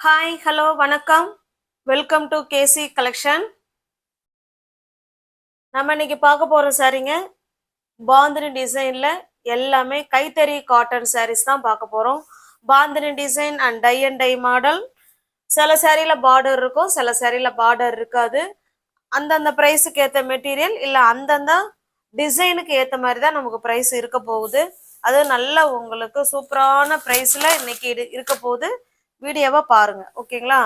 Hi hello வணக்கம். Welcome to KC collection. நம்ம இன்னைக்கு பார்க்க போற சாரீங்க பாந்தினி டிசைன்ல எல்லாமே கைத்தறி காட்டன் சாரீஸ் தான் பார்க்க போறோம். Bandhani design and tie model. சில சாரியில பார்டர் இருக்கும், சில சாரியில பார்டர் இருக்காது. அந்தந்த பிரைஸுக்கு ஏற்ற மெட்டீரியல் இல்லை அந்தந்த டிசைனுக்கு ஏற்ற மாதிரி தான் நமக்கு ப்ரைஸ் இருக்க போகுது. அது நல்ல உங்களுக்கு சூப்பரான ப்ரைஸில் இன்னைக்கு இருக்க போகுது. வீடியோவை பாருங்க, ஓகேங்களா?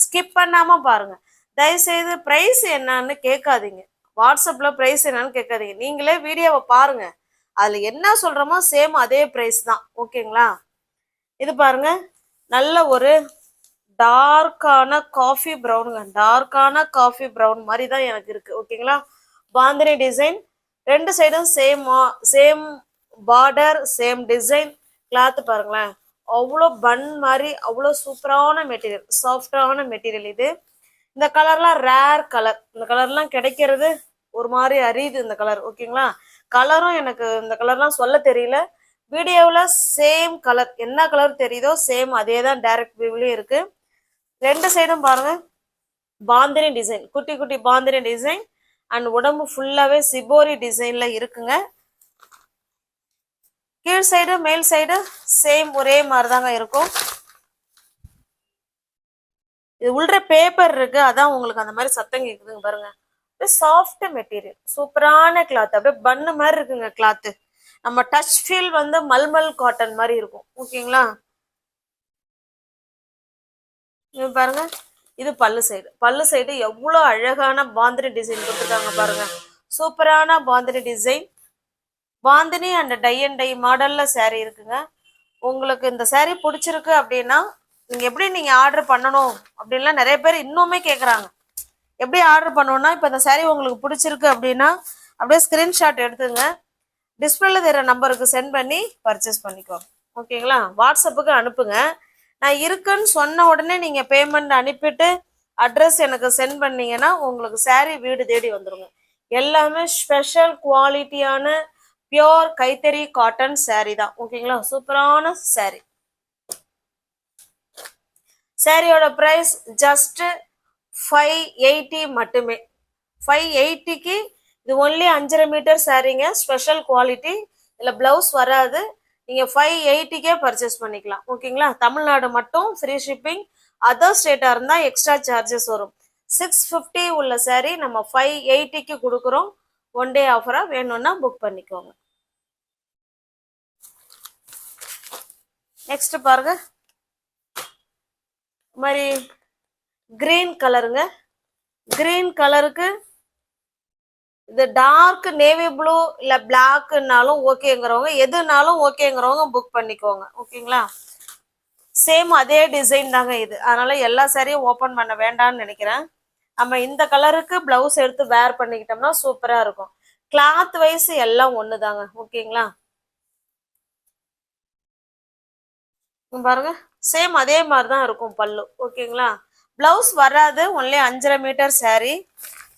ஸ்கிப் பண்ணாம பாருங்க. தயவுசெய்து ப்ரைஸ் என்னன்னு கேட்காதீங்க, வாட்ஸ்அப்ல ப்ரைஸ் என்னன்னு கேட்காதீங்க. நீங்களே வீடியோவை பாருங்க, அதுல என்ன சொல்றோமோ சேம் அதே ப்ரைஸ் தான், ஓகேங்களா? இது பாருங்க, நல்ல ஒரு டார்க்கான காஃபி ப்ரௌனுங்க. டார்க்கான காஃபி ப்ரௌன் மாதிரி தான் எனக்கு இருக்கு, ஓகேங்களா? பாந்தினி டிசைன், ரெண்டு சைடும் same border, same design. Cloth பாருங்களேன், அவ்வளோ பன் மாதிரி, அவ்வளோ சூப்பரான மெட்டீரியல், சாஃப்டான மெட்டீரியல் இது. இந்த கலர்லாம் ரேர் கலர், இந்த கலர்லாம் கிடைக்கிறது ஒரு மாதிரி அரியுது இந்த கலர், ஓகேங்களா? கலரும் எனக்கு இந்த கலர்லாம் சொல்ல தெரியல. வீடியோவில் சேம் கலர், என்ன கலர் தெரியுதோ சேம் அதே தான் டைரக்ட் வியூவிலையும் இருக்கு. ரெண்டு சைடும் பாருங்க பாந்தினி டிசைன், குட்டி குட்டி பாந்தினி டிசைன் அண்ட் உடம்பு ஃபுல்லாவே சிபோரி டிசைன்ல இருக்குங்க. கீழ் சைடு மேல் சைடு சேம் ஒரே மாதிரி தாங்க இருக்கும். இது உள்ள பேப்பர் இருக்கு, அதான் உங்களுக்கு அந்த மாதிரி சத்தம் கேக்குதுங்க பாருங்க. சாஃப்ட் மெட்டீரியல், சூப்பரான கிளாத், அப்படியே பண்ணு மாதிரி இருக்குங்க கிளாத். நம்ம டச் ஃபீல் வந்து மல்மல் காட்டன் மாதிரி இருக்கும், ஓகேங்களா? இது பாருங்க, இது பல்லு சைடு எவ்வளோ அழகான பாந்தினி டிசைன் கொடுத்துருக்காங்க பாருங்க. சூப்பரான bandhani design. Bandhani and tie மாடல்ல saree இருக்குங்க. உங்களுக்கு இந்த saree பிடிச்சிருக்கு அப்படின்னா நீங்க ஆர்டர் பண்ணணும் அப்படின்லாம் நிறைய பேர் இன்னுமே கேட்குறாங்க. எப்படி ஆர்டர் பண்ணணும்னா, இப்போ இந்த saree உங்களுக்கு பிடிச்சிருக்கு அப்படின்னா அப்படியே ஸ்கிரீன்ஷாட் எடுத்துங்க, டிஸ்பிளேல தெரிய நம்பருக்கு சென்ட் பண்ணி பர்ச்சேஸ் பண்ணிக்கோங்க, ஓகேங்களா? வாட்ஸ்அப்புக்கு அனுப்புங்க. நான் இருக்குன்னு சொன்ன உடனே நீங்க பேமெண்ட் அனுப்பிட்டு அட்ரஸ் எனக்கு சென்ட் பண்ணீங்கன்னா உங்களுக்கு saree வீடு தேடி வந்துருங்க. எல்லாமே ஸ்பெஷல் குவாலிட்டியான பியோர் கைத்தறி காட்டன் saree தான், ஓகேங்களா? சூப்பரான saree. சாரியோட பிரைஸ் ஜஸ்ட் 580 மட்டுமே. 580க்கு இது ஒன்லி 5.5 மீட்டர் சாரீங்க, ஸ்பெஷல் குவாலிட்டி. இல்லை பிளவுஸ் வராது, நீங்க 580க்கே பர்ச்சேஸ் பண்ணிக்கலாம், ஓகேங்களா? தமிழ்நாடு மட்டும் ஃப்ரீ ஷிப்பிங். அதர் ஸ்டேட்டா இருந்தா எக்ஸ்ட்ரா சார்ஜஸ் வரும். 650 உள்ள சாரீ நம்ம 580க்கு கொடுக்குறோம். ஒன் டே ஆஃபரா வேணும்னா புக் பண்ணிக்கோங்க. நெக்ஸ்ட் பாருங்க, மாதிரி கிரீன் கலருங்க. கிரீன் கலருக்கு இது டார்க் நேவி ப்ளூ இல்ல பிளாக்னாலும் ஓகேங்கிறவங்க, எதுனாலும் ஓகேங்கிறவங்க புக் பண்ணிக்கோங்க, ஓகேங்களா? சேம் அதே டிசைன் தாங்க இது, அதனால எல்லா சாரியும் ஓபன் பண்ண வேண்டாம்னு நினைக்கிறேன். நம்ம இந்த கலருக்கு பிளவுஸ் எடுத்து வேர் பண்ணிக்கிட்டோம்னா சூப்பரா இருக்கும். கிளாத் வைஸ் எல்லாம் ஒண்ணுதாங்க, ஓகேங்களா? பாருங்க, சேம் அதே மாதிரி தான் இருக்கும் பல்லு, ஓகேங்களா? பிளவுஸ் வராது, ஒன்லி 5.5 மீட்டர் சாரீ.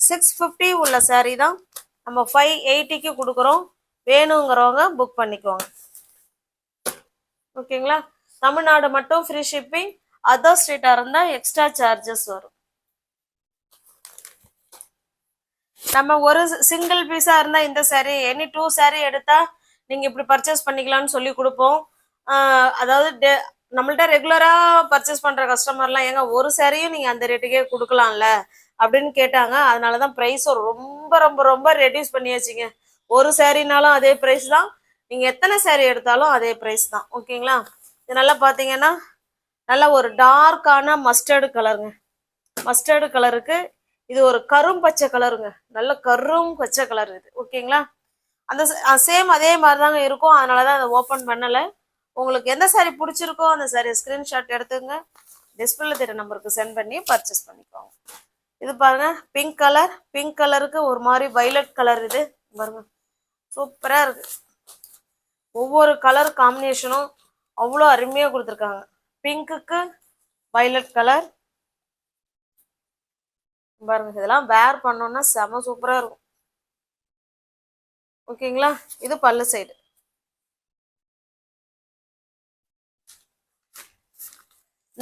650 உள்ள சாரீ தான் நம்ம 580க்கு கொடுக்குறோம். வேணுங்கிறவங்க புக் பண்ணிக்கோங்க, ஓகேங்களா? தமிழ்நாடு மட்டும் ஃப்ரீ ஷிப்பிங். அதர் ஸ்டேட்டா இருந்தா எக்ஸ்ட்ரா சார்ஜஸ் வரும். நம்ம ஒரு சிங்கிள் பீஸா இருந்தா இந்த சாரீ, எனி 2 சாரீ எடுத்தா நீங்க இப்படி பர்ச்சேஸ் பண்ணிக்கலாம்னு சொல்லி கொடுப்போம். அதாவது நம்மள்ட்ட ரெகுலரா பர்ச்சேஸ் பண்ற கஸ்டமர்லாம் ஏங்க ஒரு சாரியும் நீங்க அந்த ரேட்டுக்கே கொடுக்கலாம்ல அப்படின்னு கேட்டாங்க. அதனாலதான் பிரைஸ் ரொம்ப ரொம்ப ரொம்ப ரெடியூஸ் பண்ணியாச்சுங்க. ஒரு சாரினாலும் அதே பிரைஸ் தான், நீங்க எத்தனை சாரி எடுத்தாலும் அதே பிரைஸ் தான், ஓகேங்களா? இது நல்லா பாத்தீங்கன்னா நல்ல ஒரு டார்க்கான மஸ்டர்டு கலருங்க. மஸ்டர்டு கலருக்கு இது ஒரு கரும் பச்சை கலருங்க, நல்ல கரும் பச்சை கலர் இது, ஓகேங்களா? அந்த சேம் அதே மாதிரி தாங்க இருக்கும், அதனாலதான் அதை ஓப்பன் பண்ணல. உங்களுக்கு எந்த சாரி பிடிச்சிருக்கோ அந்த சாரி ஸ்கிரீன்ஷாட் எடுத்துங்க, டிஸ்பிளேல தெரிய நம்பருக்கு சென்ட் பண்ணி பர்ச்சேஸ் பண்ணிக்கோங்க. இது பாருங்க, பிங்க் கலர். பிங்க் கலருக்கு ஒரு மாதிரி வைலட் கலர், இது பாருங்க சூப்பரா இருக்கு. ஒவ்வொரு கலர் காம்பினேஷனும் அவ்வளோ அருமையா கொடுத்துருக்காங்க. பிங்க்குக்கு வைலட் கலர் பாருங்க, இதெல்லாம் வேர் பண்ணோம்னா செம சூப்பரா இருக்கும், ஓகேங்களா? இது பல்லு சைடு.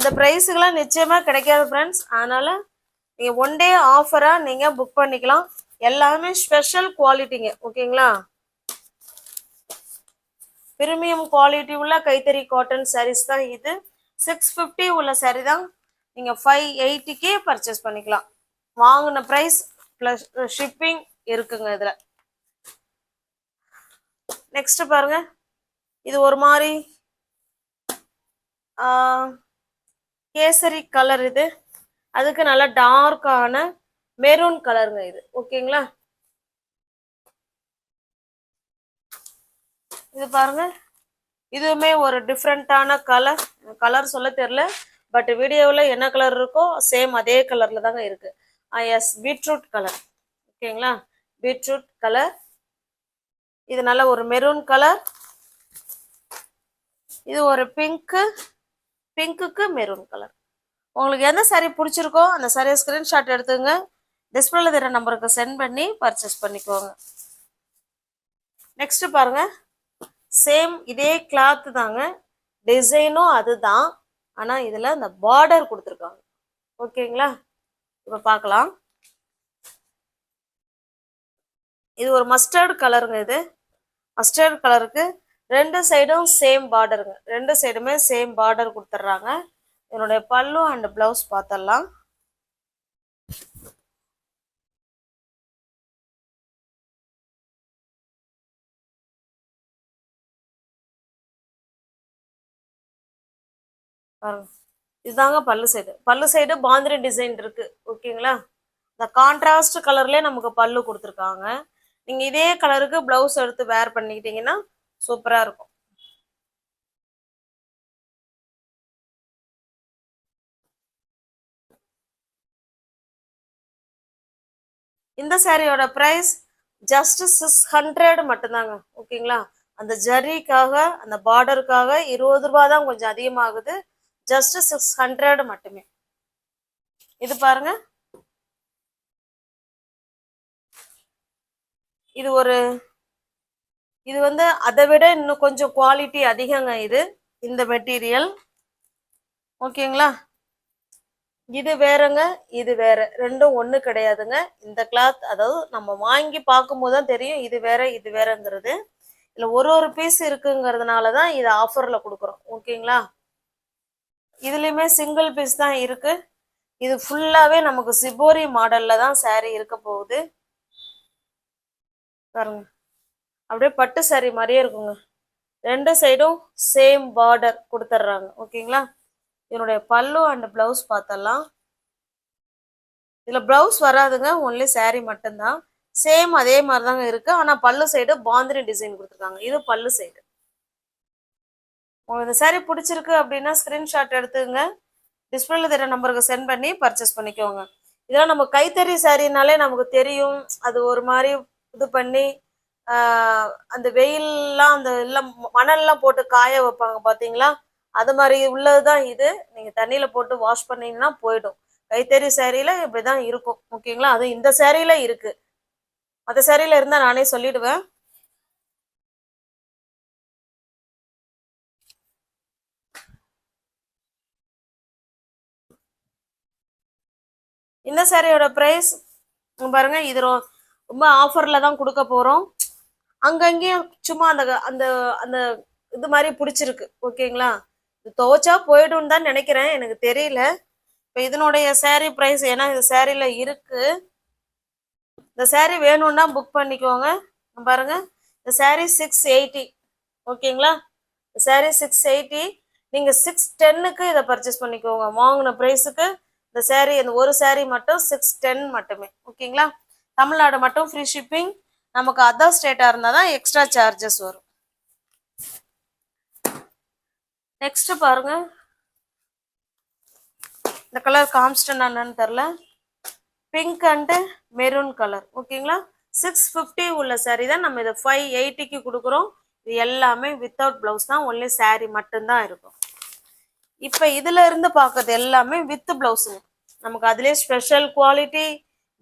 இந்த ப்ரைஸுக்கெல்லாம் நிச்சயமா கிடைக்காது ஃப்ரெண்ட்ஸ். அதனால நீங்க ஒன் டே ஆஃபரா நீங்க புக் பண்ணிக்கலாம். எல்லாமே ஸ்பெஷல் குவாலிட்டிங்க. ஓகேங்களா? பிரீமியம் குவாலிட்டி உள்ள கைத்தறி காட்டன் சாரீஸ் தான் இது. 650 உள்ள சாரீ தான் நீங்க 580க்கே பர்ச்சேஸ் பண்ணிக்கலாம். வாங்கின ப்ரைஸ் பிளஸ் ஷிப்பிங் இருக்குங்க இதுல. நெக்ஸ்ட் பாருங்க, இது ஒரு மாதிரி கேசரி கலர். இது அதுக்கு நல்லா டார்க்கான மெரூன் கலருங்க இது. ஓகேங்களா? இது பாருங்க, இதுவுமே ஒரு டிஃப்ரெண்டான கலர் சொல்ல தெரியல, பட் வீடியோவில் என்ன கலர் இருக்கோ சேம் அதே கலர்ல தாங்க இருக்கு. Yes, beetroot colour. ஓகேங்களா? Beetroot colour. இது நல்ல ஒரு மெரூன் கலர். இது ஒரு பிங்க்குக்கு மெரூன் கலர். உங்களுக்கு எந்த சாரீ பிடிச்சிருக்கோ அந்த சாரியை ஸ்கிரீன்ஷாட் எடுத்துங்க, டிஸ்பிளேல தெரிய நம்பருக்கு சென்ட் பண்ணி பர்ச்சேஸ் பண்ணிக்கோங்க. நெக்ஸ்ட் பாருங்க, சேம் இதே கிளாத் தாங்க, டிசைனும் அதுதான், ஆனா இதுல இந்த பார்டர் கொடுத்துருக்காங்க. ஓகேங்களா? இப்ப பார்க்கலாம். இது ஒரு மஸ்டர்ட் கலருங்க. இது மஸ்டர்ட் கலருக்கு ரெண்டு சைடும் சேம் பார்டருங்க. ரெண்டு சைடுமே சேம் பார்டர் கொடுத்துட்றாங்க. என்னுடைய பல்லு அண்ட் பிளவுஸ் பார்த்தரலாம். இதுதாங்க பல்லு சைடு. பல்லு சைடு பாந்தினி டிசைன் இருக்கு. ஓகேங்களா? இந்த கான்ட்ராஸ்ட் கலர்லயே நமக்கு பல்லு கொடுத்துருக்காங்க. நீங்க இதே கலருக்கு பிளவுஸ் எடுத்து வேர் பண்ணிக்கிட்டீங்கன்னா சூப்பரா இருக்கும். இந்த சாரியோட பிரைஸ் ஜஸ்ட் 600 மட்டும்தாங்க. ஓகேங்களா? அந்த ஜரிக்காக அந்த பார்டருக்காக 20 ரூபாய் தான் கொஞ்சம் அதிகமாகுது. ஜஸ்ட் 600 மட்டுமே. இது பாருங்க, இது வந்து அதை விட இன்னும் கொஞ்சம் குவாலிட்டி அதிகங்க. இந்த மெட்டீரியல். ஓகேங்களா? இது வேறங்க, இது வேற, ரெண்டும் ஒண்ணு கிடையாதுங்க. இந்த கிளாத் அதாவது நம்ம வாங்கி பார்க்கும்போது தான் தெரியும் இது வேற இது வேறங்கிறது. இல்ல ஒரு பீஸ் இருக்குங்கிறதுனாலதான் இது ஆஃபர்ல கொடுக்குறோம். ஓகேங்களா? இதுலயுமே சிங்கிள் பீஸ் தான் இருக்கு. இது ஃபுல்லாவே நமக்கு சிபோரி மாடல்ல தான் சாரி இருக்க போகுது. பாருங்க, அப்படியே பட்டு சாரி மாதிரியே இருக்குங்க. ரெண்டு சைடும் சேம் பார்டர் கொடுத்துட்றாங்க. ஓகேங்களா? என்னுடைய பல்லு அண்ட் பிளவுஸ் பார்த்தலாம். இதுல பிளவுஸ் வராதுங்க, ஒன்லி சாரி மட்டும்தான். சேம் அதே மாதிரி தாங்க இருக்கு. ஆனா பல்லு சைடு பாந்தினி டிசைன் கொடுத்துருக்காங்க. இது பல்லு சைடு. உங்களுக்கு இந்த சாரி பிடிச்சிருக்கு அப்படின்னா ஸ்கிரீன்ஷாட் எடுத்துங்க, டிஸ்பிளேல தெரிய நம்பருக்கு சென்ட் பண்ணி பர்ச்சேஸ் பண்ணிக்கோங்க. இதெல்லாம் நம்ம கைத்தறி சாரினாலே நமக்கு தெரியும். அது ஒரு மாதிரி இது பண்ணி அந்த வெயில்லாம் அந்த எல்லாம் மணல்லாம் போட்டு காய வைப்பாங்க பாத்தீங்களா, அது மாதிரி உள்ளதுதான் இது. நீங்க தண்ணியில போட்டு வாஷ் பண்ணீங்கன்னா போயிடும். கைத்தறி சாரியில இப்படிதான் இருக்கும். ஓகேங்களா? அது இந்த சாரியில இருக்கு, மற்ற சாரியில இருந்தா நானே சொல்லிடுவேன். இந்த சாரியோட பிரைஸ் பாருங்க, இது ரொம்ப ஆஃபர்ல தான் கொடுக்க போறோம். அங்கங்கேயும் சும்மா அந்த அந்த அந்த இது மாதிரி பிடிச்சிருக்கு. ஓகேங்களா? இது துவைச்சா போயிடும் தான் நினைக்கிறேன், எனக்கு தெரியல. இப்போ இதனுடைய சாரி பிரைஸ், ஏன்னா இது சாரியில இருக்கு. இந்த சாரி வேணும்னா புக் பண்ணிக்கோங்க. பாருங்க, இந்த சாரி 680. ஓகேங்களா? இந்த சாரி 680. நீங்க 610க்கு இதை பர்ச்சேஸ் பண்ணிக்கோங்க. வாங்கின பிரைஸுக்கு இந்த சாரி, இந்த ஒரு சாரி மட்டும் 610 மட்டுமே. ஓகேங்களா? தமிழ்நாடு மட்டும் ஃப்ரீ ஷிப்பிங். நமக்கு அதர் ஸ்டேட்டா இருந்தா தான் எக்ஸ்ட்ரா சார்ஜஸ் வரும். நெக்ஸ்ட் பாருங்க, இந்த கலர் காமிச்சிட்டேன் என்னன்னு தெரியல, பிங்க் அண்ட் மெரூன் கலர். ஓகேங்களா? 650 உள்ள சாரி தான் நம்ம இதை 580க்கு கொடுக்குறோம். இது எல்லாமே வித்தவுட் பிளவுஸ் தான், ஒன்லி சாரி மட்டும்தான் இருக்கும். இப்ப இதுல இருந்து பார்க்கறது எல்லாமே வித் பிளவுஸுங்க. நமக்கு அதுலயே ஸ்பெஷல் குவாலிட்டி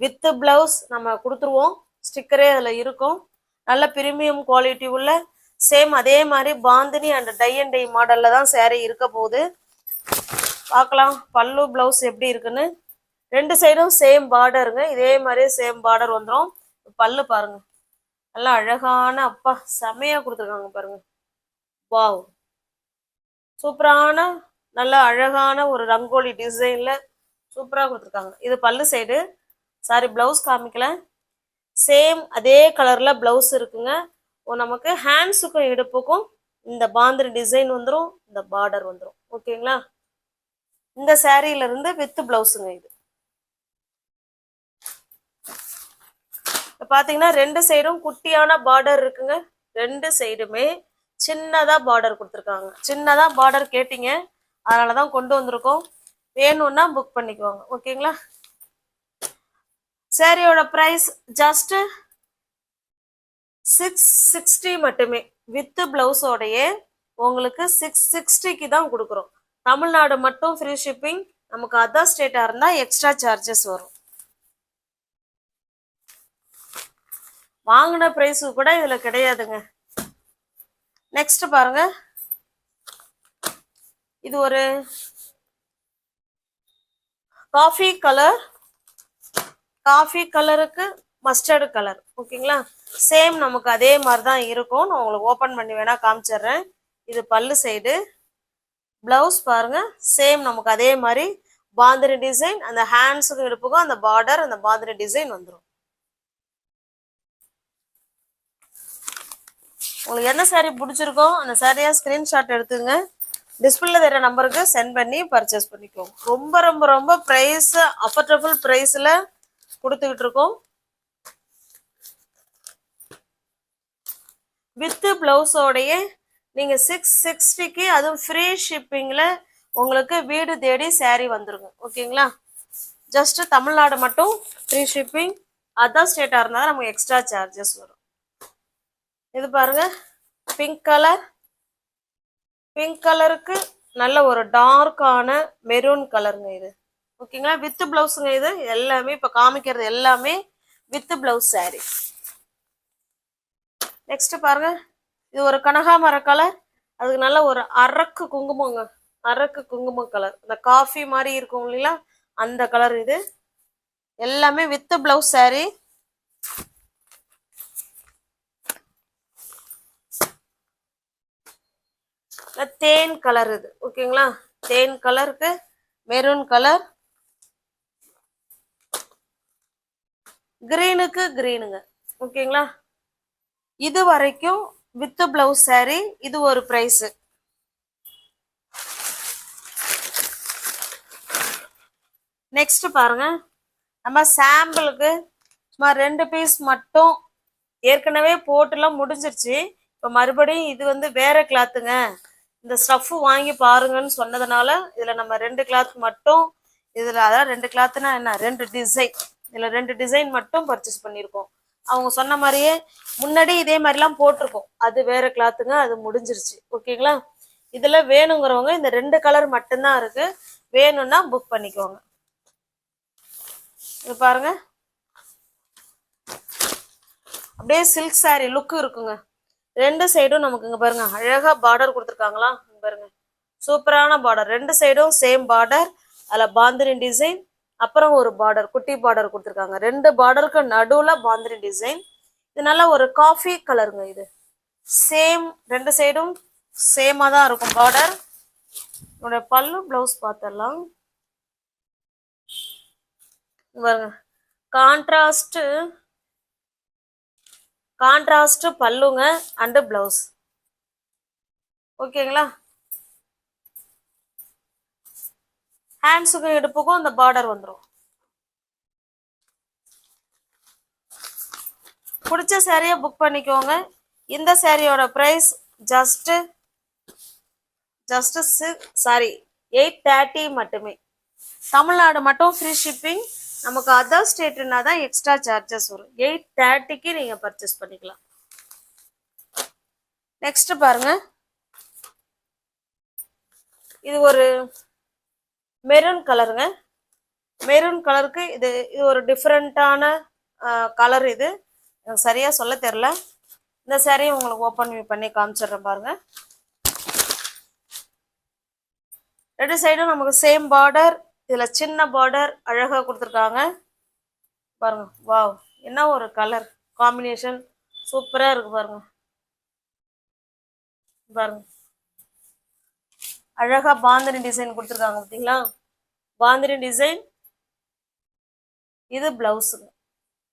வித் பிளவுஸ் நம்ம கொடுத்துருவோம். ஸ்டிக்கரே அதுல இருக்கும். நல்ல பிரீமியம் குவாலிட்டி உள்ள சேம் அதே மாதிரி bandhani and tie and tie மாடல்ல தான் சாரி இருக்க போகுது. பார்க்கலாம் பல்லு பிளவுஸ் எப்படி இருக்குன்னு. ரெண்டு சைடும் சேம் பார்டருங்க, இதே மாதிரியே சேம் பார்டர் வந்துடும். பல்லு பாருங்க, நல்லா அழகான, அப்பா செமையா கொடுத்துருக்காங்க பாருங்க. வாவ், சூப்பரான நல்ல அழகான ஒரு ரங்கோலி டிசைன்ல சூப்பரா கொடுத்துருக்காங்க. இது பல்லு சைடு. சாரி, பிளவுஸ் காமிக்கல. சேம் அதே கலர்ல பிளவுஸ் இருக்குங்க. நமக்கு ஹேண்ட்ஸுக்கும் இடுப்புக்கும் இந்த பாந்தினி டிசைன் வந்துடும், இந்த பார்டர் வந்துடும். ஓகேங்களா? இந்த சாரியில இருந்து வித் பிளவுஸுங்க இது. பாத்தீங்கன்னா ரெண்டு சைடும் குட்டியான பார்டர் இருக்குங்க. ரெண்டு சைடுமே சின்னதா பார்டர் கொடுத்துருக்காங்க. சின்னதா பார்டர் கேட்டீங்க, அதனாலதான் கொண்டு வந்திருக்கோம். வேணும்னா புக் பண்ணிக்குவாங்க. ஓகேங்களா? சாரியோட பிரைஸ் ஜஸ்ட் 660 மட்டுமே. வித் பிளவுஸோடையே உங்களுக்கு 660க்கு தான் கொடுக்குறோம். தமிழ்நாடு மட்டும் ஃப்ரீ ஷிப்பிங். நமக்கு அதர் ஸ்டேட்டா இருந்தா எக்ஸ்ட்ரா சார்ஜஸ் வரும். வாங்கின பிரைஸ் கூட இதுல கிடையாதுங்க. நெக்ஸ்ட் பாருங்க, இது ஒரு காஃபி கலர், காஃபி கலருக்கு மஸ்டர்டு கலர். ஓகேங்களா? சேம் நமக்கு அதே மாதிரி தான் இருக்கும். நான் உங்களுக்கு ஓப்பன் பண்ணி வேணா காமிச்சிடுறேன். இது பல்லு சைடு. பிளவுஸ் பாருங்க, சேம் நமக்கு அதே மாதிரி பாந்தினி டிசைன். அந்த ஹேண்ட்ஸுக்கும் இடுப்புக்கும் அந்த பார்டர், அந்த பாந்தினி டிசைன் வந்துடும். உங்களுக்கு என்ன சாரி பிடிச்சிருக்கோ அந்த சாரியா ஸ்கிரீன்ஷாட் எடுத்துங்க. டிஸ்பிளேல தெரிய நம்பருக்கு சென்ட் பண்ணி பர்ச்சேஸ் பண்ணிக்கோங்க. ரொம்ப ரொம்ப ரொம்ப பிரைஸ் அஃபோர்டபுள் பிரைஸ்ல கொடுத்துக்கிட்டு இருக்கோம். வித் பிளவுஸோடைய நீங்க 660க்கு, அதுவும் ஃப்ரீ ஷிப்பிங்ல உங்களுக்கு வீடு தேடி சாரி வந்துருங்க. ஓகேங்களா? ஜஸ்ட் தமிழ்நாடு மட்டும் ஃப்ரீ ஷிப்பிங். அதர் ஸ்டேட்டா இருந்தாலும் நமக்கு எக்ஸ்ட்ரா சார்ஜஸ் வரும். இது பாருங்க, பிங்க் கலர். பிங்க் கலருக்கு நல்ல ஒரு டார்க்கான மெரூன் கலருங்க இது. ஓகேங்களா? வித் பிளவுஸுங்க இது. எல்லாமே இப்ப காமிக்கிறது எல்லாமே வித் பிளவுஸ் சாரி. நெக்ஸ்ட் பாருங்க, இது ஒரு கனகாமர கலர். அதுக்கு நல்ல ஒரு அரக்கு குங்குமங்க, அரக்கு குங்குமம் கலர். இந்த காஃபி மாதிரி இருக்கும் இல்லைங்களா, அந்த கலர் இது. எல்லாமே with blouse sorry. Than colour இது. ஓகேங்களா? தேன் கலருக்கு மெரூன் கலர், கிரீனுக்கு கிரீனுங்க. ஓகேங்களா? இது வரைக்கும் வித் பிளவுஸ் சாரி. இது ஒரு பிரைஸ். நெக்ஸ்ட் பாருங்க, நம்ம சாம்பிளுக்கு சும்மா 2 பீஸ் மட்டும் ஏற்கனவே போட்டுலாம் முடிஞ்சிருச்சு. இப்போ மறுபடியும் இது வந்து வேற கிளாத்துங்க, இந்த ஸ்டஃப் வாங்கி பாருங்கன்னு சொன்னதுனால இதுல நம்ம 2 கிளாத் மட்டும், இதுல அதாவது 2 கிளாத்னா என்ன, 2 டிசைன், இதுல 2 டிசைன் மட்டும் பர்ச்சேஸ் பண்ணியிருக்கோம். அவங்க சொன்ன மாதிரியே முன்னாடி இதே மாதிரிலாம் போட்டிருக்கோம். அது வேற கிளாத்துங்க, அது முடிஞ்சிருச்சு. ஓகேங்களா? இதுல வேணுங்கிறவங்க இந்த 2 கலர் மட்டும்தான் இருக்கு. வேணும்னா புக் பண்ணிக்கோங்க. இது பாருங்க, அப்படியே சில்க் சாரி லுக் இருக்குங்க. ரெண்டு சைடும் நமக்கு இங்க பாருங்க அழகா பார்டர் கொடுத்துருக்காங்களா, பாருங்க சூப்பரான பார்டர். ரெண்டு சைடும் சேம் பார்டர், அதுல பாந்தினி டிசைன், அப்புறம் ஒரு பார்டர் குட்டி பார்டர் கொடுத்துருக்காங்க. 2 பார்டருக்கு நடுவுல பாந்தினி டிசைன். இது நல்ல ஒரு காஃபி கலருங்க. இது சேம், 2 சைடும் சேமா தான் இருக்கும் பார்டர். என்னோட பல்லு பிளவுஸ் பார்த்தலாம் பாருங்க, கான்ட்ராஸ்ட் பல்லுங்க அண்ட் பிளவுஸ். ஓகேங்களா? ஹேண்ட்ஸுக்கும் இடுப்புக்கும் அந்த பார்டர் வந்துடும். பிடிச்ச சாரியை புக் பண்ணிக்கோங்க. இந்த சாரியோட பிரைஸ் ஜஸ்ட் 830 மட்டுமே. தமிழ்நாடு மட்டும் ஃப்ரீ ஷிப்பிங். நமக்கு அதர் ஸ்டேட்னா தான் எக்ஸ்ட்ரா சார்ஜஸ் வரும். 830க்கு நீங்க பர்ச்சேஸ் பண்ணிக்கலாம். நெக்ஸ்ட் பாருங்க, இது ஒரு மெரூன் கலருங்க. மெரூன் கலருக்கு இது ஒரு டிஃப்ரெண்டான கலர். இது எனக்கு சரியா சொல்ல தெரியல. இந்த சாரியை உங்களுக்கு ஓப்பன் பண்ணி காமிச்சிடுறேன் பாருங்க. ரெண்டு சைடும் நமக்கு சேம் பார்டர். இதுல சின்ன பார்டர் அழகா கொடுத்துருக்காங்க பாருங்க. வாவ், என்ன ஒரு கலர் காம்பினேஷன், சூப்பரா இருக்கு பாருங்க. பாருங்க அழகா பாந்தினி டிசைன் கொடுத்துருக்காங்க பார்த்தீங்களா? பாந்தினி டிசைன். இது பிளவுஸுங்க.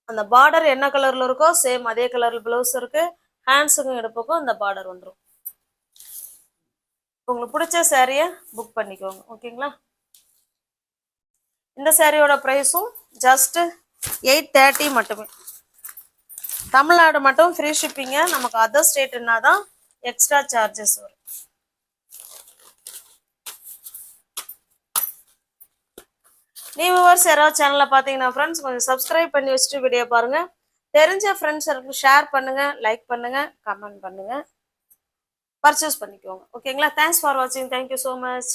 அந்த பார்டர் என்ன கலர்ல இருக்கோ சேம் அதே கலர்ல பிளவுஸ் இருக்கு. ஹேண்ட்ஸுக்கும் எடுப்புக்கும் இந்த பார்டர் வந்துடும். உங்களுக்கு பிடிச்ச சாரியை புக் பண்ணிக்கோங்க. ஓகேங்களா? இந்த சாரியோட ப்ரைஸும் ஜஸ்ட் 830 மட்டுமே. தமிழ்நாடு மட்டும் ஃப்ரீ ஷிப்பிங்க. நமக்கு அதர் ஸ்டேட்னா தான் எக்ஸ்ட்ரா சார்ஜஸ் வரும். நீ வியூவர்ஸ் யாராவது சேனலை பார்த்தீங்கன்னா ஃப்ரெண்ட்ஸ் கொஞ்சம் சப்ஸ்கிரைப் பண்ணி வச்சுட்டு வீடியோ பாருங்க. தெரிஞ்ச ஃப்ரெண்ட்ஸ் ஷேர் பண்ணுங்க, லைக் பண்ணுங்க, கமெண்ட் பண்ணுங்க, பர்ச்சேஸ் பண்ணிக்கோங்க. ஓகேங்களா? தேங்க்ஸ் ஃபார் வாட்சிங். Thank you so much.